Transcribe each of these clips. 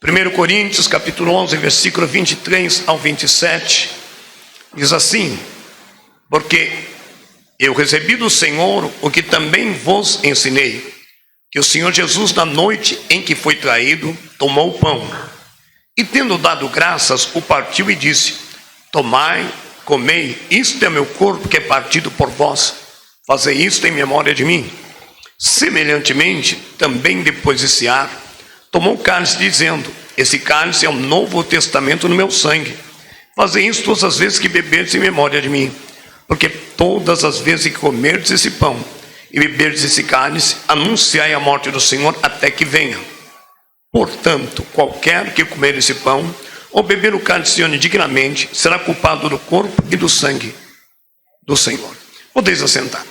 1 Coríntios capítulo 11, versículo 23 ao 27, diz assim: porque eu recebi do Senhor o que também vos ensinei, que o Senhor Jesus, na noite em que foi traído, tomou o pão, e tendo dado graças, o partiu e disse: tomai, comei, isto é meu corpo que é partido por vós, fazei isto em memória de mim. Semelhantemente, também depois de cear, tomou o cálice, dizendo: esse cálice é o novo testamento no meu sangue, fazei isso todas as vezes que beberdes em memória de mim. Porque todas as vezes que comerdes esse pão e beberdes esse cálice, anunciai a morte do Senhor até que venha. Portanto, qualquer que comer esse pão ou beber o cálice indignamente será culpado do corpo e do sangue do Senhor. Podeis assentar.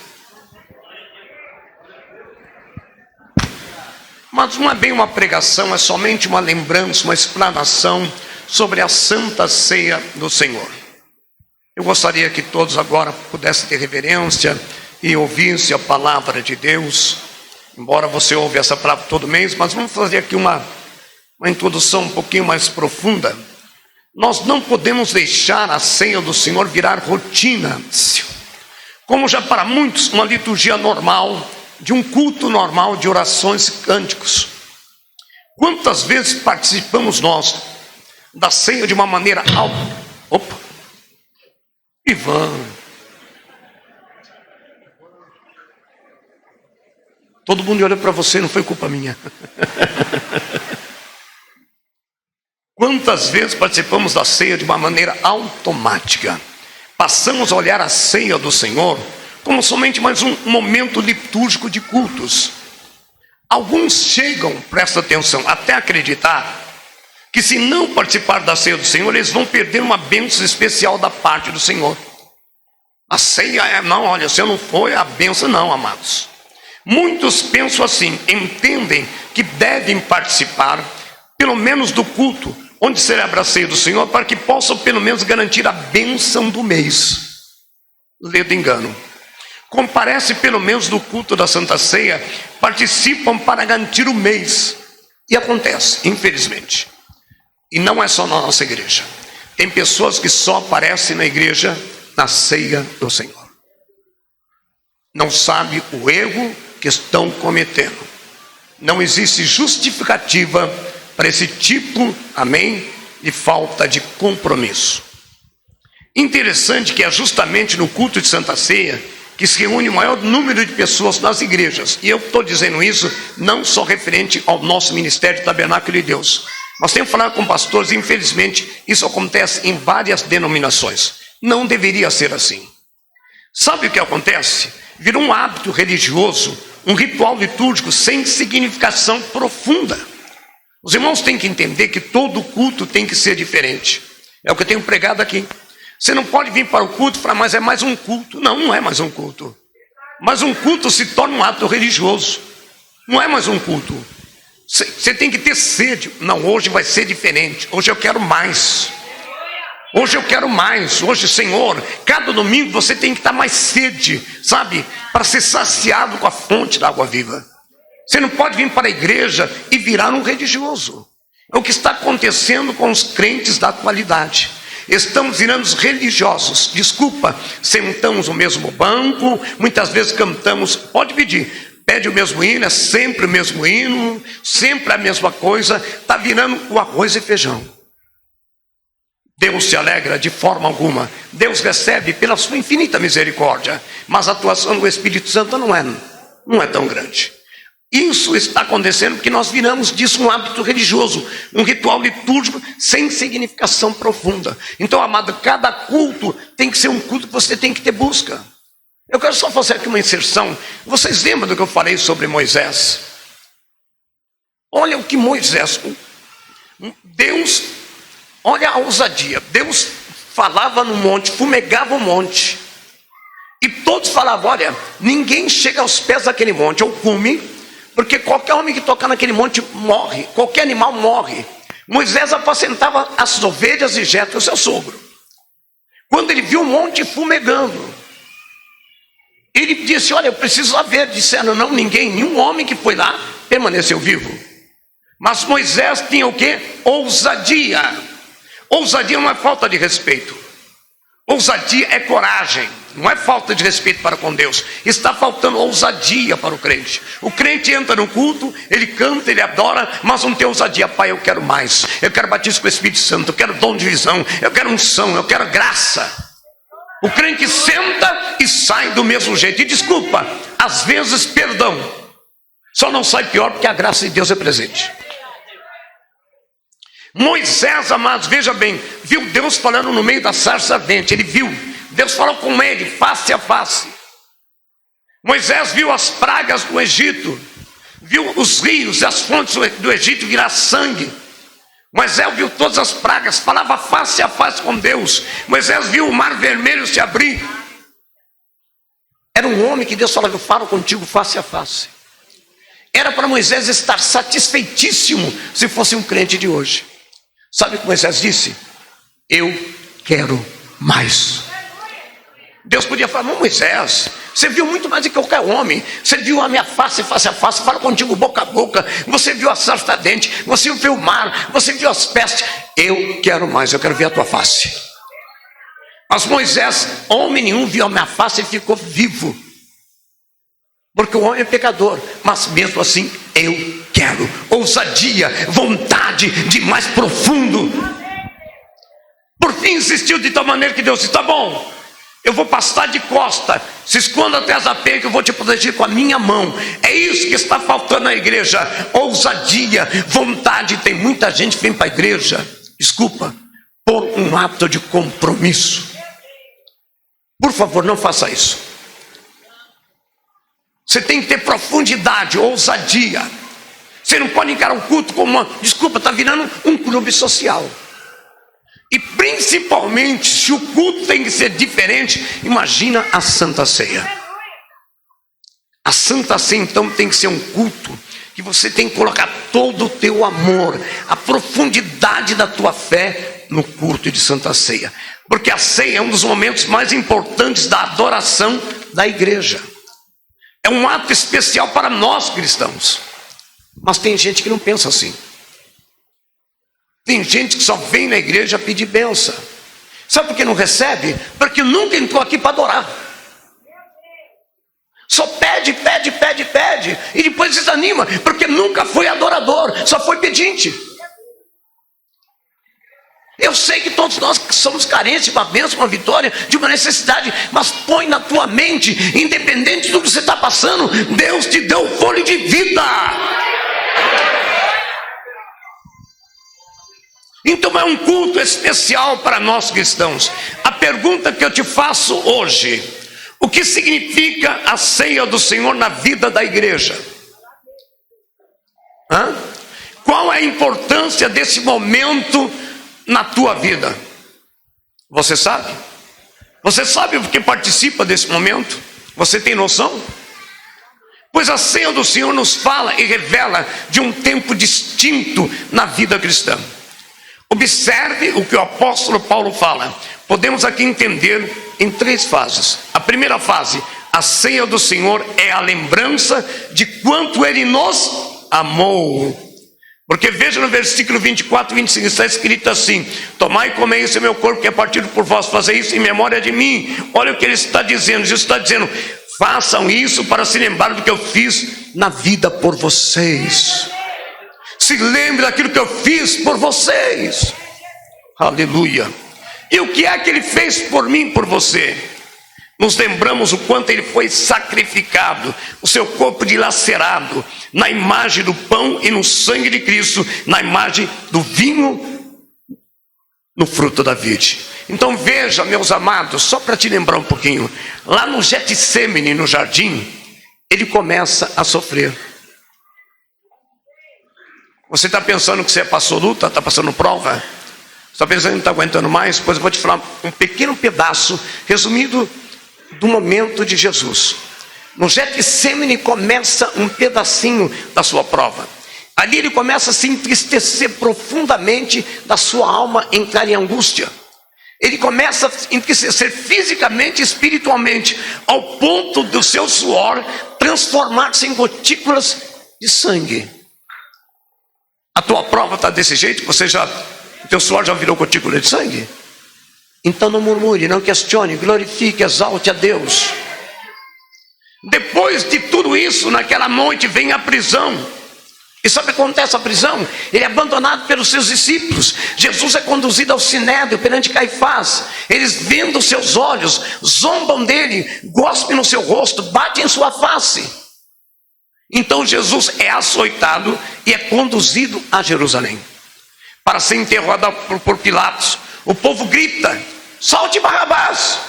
Mas não é bem uma pregação, é somente uma lembrança, uma explanação sobre a Santa Ceia do Senhor. Eu gostaria que todos agora pudessem ter reverência e ouvissem a palavra de Deus. Embora você ouve essa palavra todo mês, mas vamos fazer aqui uma introdução um pouquinho mais profunda. Nós não podemos deixar a ceia do Senhor virar rotina, como já para muitos uma liturgia normal, de um culto normal de orações e cânticos. Quantas vezes participamos nós da ceia de uma maneira Ivan, todo mundo olhou para você, não foi culpa minha. Quantas vezes participamos da ceia de uma maneira automática? Passamos a olhar a ceia do Senhor como somente mais um momento litúrgico de cultos. Alguns chegam, presta atenção, até acreditar que se não participar da ceia do Senhor, eles vão perder uma bênção especial da parte do Senhor. A ceia não, olha, se eu não for, a bênção não, amados. Muitos pensam assim, entendem que devem participar, pelo menos do culto, onde celebra a ceia do Senhor, para que possam pelo menos garantir a bênção do mês. Ledo engano. Comparece pelo menos do culto da Santa Ceia, participam para garantir o mês. E acontece, infelizmente. E não é só na nossa igreja. Tem pessoas que só aparecem na igreja na ceia do Senhor. Não sabe o erro que estão cometendo. Não existe justificativa para esse tipo, amém, de falta de compromisso. Interessante que é justamente no culto de Santa Ceia que se reúne o maior número de pessoas nas igrejas. E eu estou dizendo isso não só referente ao nosso ministério Tabernáculo de Deus. Nós temos falado com pastores, e infelizmente isso acontece em várias denominações. Não deveria ser assim. Sabe o que acontece? Virou um hábito religioso, um ritual litúrgico sem significação profunda. Os irmãos têm que entender que todo culto tem que ser diferente. É o que eu tenho pregado aqui. Você não pode vir para o culto e falar, mas é mais um culto. Não, não é mais um culto. Mas um culto se torna um ato religioso. Não é mais um culto. Você tem que ter sede. Não, hoje vai ser diferente. Hoje eu quero mais. Hoje eu quero mais. Hoje, Senhor, cada domingo você tem que estar mais sede, sabe? Para ser saciado com a fonte da água viva. Você não pode vir para a igreja e virar um religioso. É o que está acontecendo com os crentes da atualidade. Estamos virando religiosos. Desculpa, sentamos no mesmo banco, muitas vezes cantamos, pode pedir, pede o mesmo hino, é sempre o mesmo hino, sempre a mesma coisa, está virando o arroz e feijão. Deus se alegra de forma alguma. Deus recebe pela sua infinita misericórdia, mas a atuação do Espírito Santo não é tão grande. Isso está acontecendo porque nós viramos disso um hábito religioso, um ritual litúrgico sem significação profunda. Então, amado, cada culto tem que ser um culto que você tem que ter busca. Eu quero só fazer aqui uma inserção. Vocês lembram do que eu falei sobre Moisés? Olha o que Moisés, Deus, olha a ousadia. Deus falava no monte, fumegava o monte. E todos falavam, olha, ninguém chega aos pés daquele monte, ou come, porque qualquer homem que tocar naquele monte morre, qualquer animal morre. Moisés apacentava as ovelhas de Jetro, seu sogro. Quando ele viu o monte fumegando, ele disse, olha, eu preciso lá ver. Disseram, não, nenhum homem que foi lá permaneceu vivo. Mas Moisés tinha o quê? Ousadia. Ousadia não é falta de respeito. Ousadia é coragem. Não é falta de respeito para com Deus. Está faltando ousadia para o crente. O crente entra no culto, ele canta, ele adora, mas não tem ousadia. Pai, eu quero mais. Eu quero batismo com o Espírito Santo. Eu quero dom de visão. Eu quero unção. Eu quero graça. O crente senta e sai do mesmo jeito. E desculpa, às vezes perdão. Só não sai pior porque a graça de Deus é presente. Moisés, amados, veja bem, viu Deus falando no meio da sarça ardente. Ele viu, Deus falou com ele face a face. Moisés viu as pragas do Egito, viu os rios e as fontes do Egito virar sangue. Moisés viu todas as pragas, falava face a face com Deus. Moisés viu o mar vermelho se abrir. Era um homem que Deus falava: eu falo contigo face a face. Era para Moisés estar satisfeitíssimo se fosse um crente de hoje. Sabe o que Moisés disse? Eu quero mais. Deus podia falar: não, Moisés, você viu muito mais do que qualquer homem. Você viu a minha face a face, falo contigo boca a boca. Você viu a sarça ardente, você viu o mar, você viu as pestes. Eu quero mais, eu quero ver a tua face. Mas Moisés, homem nenhum, viu a minha face e ficou vivo. Porque o homem é pecador, mas mesmo assim eu quero ousadia, vontade de mais profundo. Por fim insistiu de tal maneira que Deus disse: tá bom, eu vou pastar de costa, se esconda atrás da penha que eu vou te proteger com a minha mão. É isso que está faltando na igreja: ousadia, vontade. Tem muita gente que vem para a igreja, desculpa, por um ato de compromisso. Por favor, não faça isso. Você tem que ter profundidade, ousadia. Você não pode encarar um culto como uma... Desculpa, está virando um clube social. E principalmente, se o culto tem que ser diferente, imagina a Santa Ceia. A Santa Ceia, então, tem que ser um culto que você tem que colocar todo o teu amor, a profundidade da tua fé no culto de Santa Ceia. Porque a ceia é um dos momentos mais importantes da adoração da igreja. É um ato especial para nós cristãos. Mas tem gente que não pensa assim. Tem gente que só vem na igreja pedir bênção. Sabe por que não recebe? Porque nunca entrou aqui para adorar. Só pede, e depois desanima, porque nunca foi adorador, só foi pedinte. Eu sei que todos nós somos carentes de uma bênção, uma vitória, de uma necessidade, mas põe na tua mente, independente do que você está passando, Deus te deu fôlego de vida. Então é um culto especial para nós cristãos. A pergunta que eu te faço hoje: o que significa a ceia do Senhor na vida da igreja? Qual é a importância desse momento na tua vida? Você sabe? Você sabe porque participa desse momento? Você tem noção? Pois a ceia do Senhor nos fala e revela de um tempo distinto na vida cristã. Observe o que o apóstolo Paulo fala. Podemos aqui entender em 3 fases. A primeira fase: a ceia do Senhor é a lembrança de quanto Ele nos amou. Porque veja no versículo 24 e 25, está escrito assim: tomai e comei, esse é meu corpo que é partido por vós, fazer isso em memória de mim. Olha o que ele está dizendo. Jesus está dizendo: façam isso para se lembrar do que eu fiz na vida por vocês. Se lembre daquilo que eu fiz por vocês. Aleluia. E o que é que Ele fez por mim, por você? Nos lembramos o quanto Ele foi sacrificado, o seu corpo dilacerado, na imagem do pão e no sangue de Cristo, na imagem do vinho, no fruto da vide. Então veja, meus amados, só para te lembrar um pouquinho, lá no Getsêmani, no jardim, Ele começa a sofrer. Você está pensando que você passou luta, está passando prova? Você está pensando que não está aguentando mais? Pois eu vou te falar um pequeno pedaço, resumido, do momento de Jesus. No Getsêmani começa um pedacinho da sua prova. Ali Ele começa a se entristecer profundamente, da sua alma entrar em angústia. Ele começa a entristecer fisicamente e espiritualmente, ao ponto do seu suor transformar-se em gotículas de sangue. A tua prova está desse jeito, o teu suor já virou gotícula de sangue? Então não murmure, não questione, glorifique, exalte a Deus. Depois de tudo isso, naquela noite vem a prisão. E sabe o que acontece a prisão? Ele é abandonado pelos seus discípulos. Jesus é conduzido ao sinédrio perante Caifás. Eles vendo os seus olhos, zombam dele, gospem no seu rosto, batem em sua face. Então Jesus é açoitado e é conduzido a Jerusalém para ser interrogado por Pilatos. O povo grita: solte Barrabás.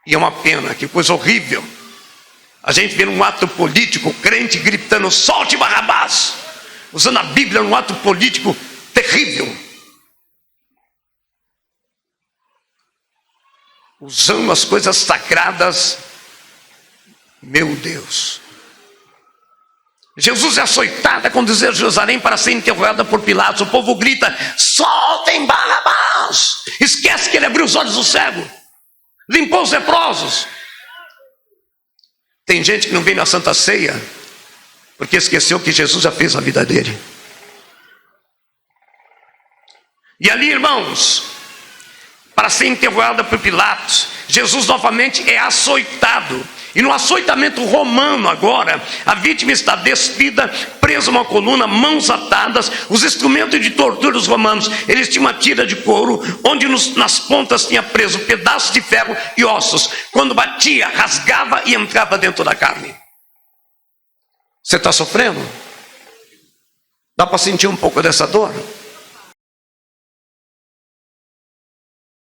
E é uma pena, que coisa horrível a gente vê num ato político crente gritando: solte Barrabás, usando a Bíblia num ato político terrível, usando as coisas sagradas. Meu Deus, Jesus é açoitado, é conduzido a Jerusalém para ser interrogado por Pilatos. O povo grita: soltem Barrabás. Esquece que ele abriu os olhos do cego, limpou os leprosos. Tem gente que não vem na Santa Ceia porque esqueceu que Jesus já fez a vida dele. E ali, irmãos, para ser interrogado por Pilatos, Jesus novamente é açoitado. E no açoitamento romano agora, a vítima está despida, presa a uma coluna, mãos atadas. Os instrumentos de tortura dos romanos, eles tinham uma tira de couro, onde nas pontas tinha preso pedaços de ferro e ossos. Quando batia, rasgava e entrava dentro da carne. Você está sofrendo? Dá para sentir um pouco dessa dor?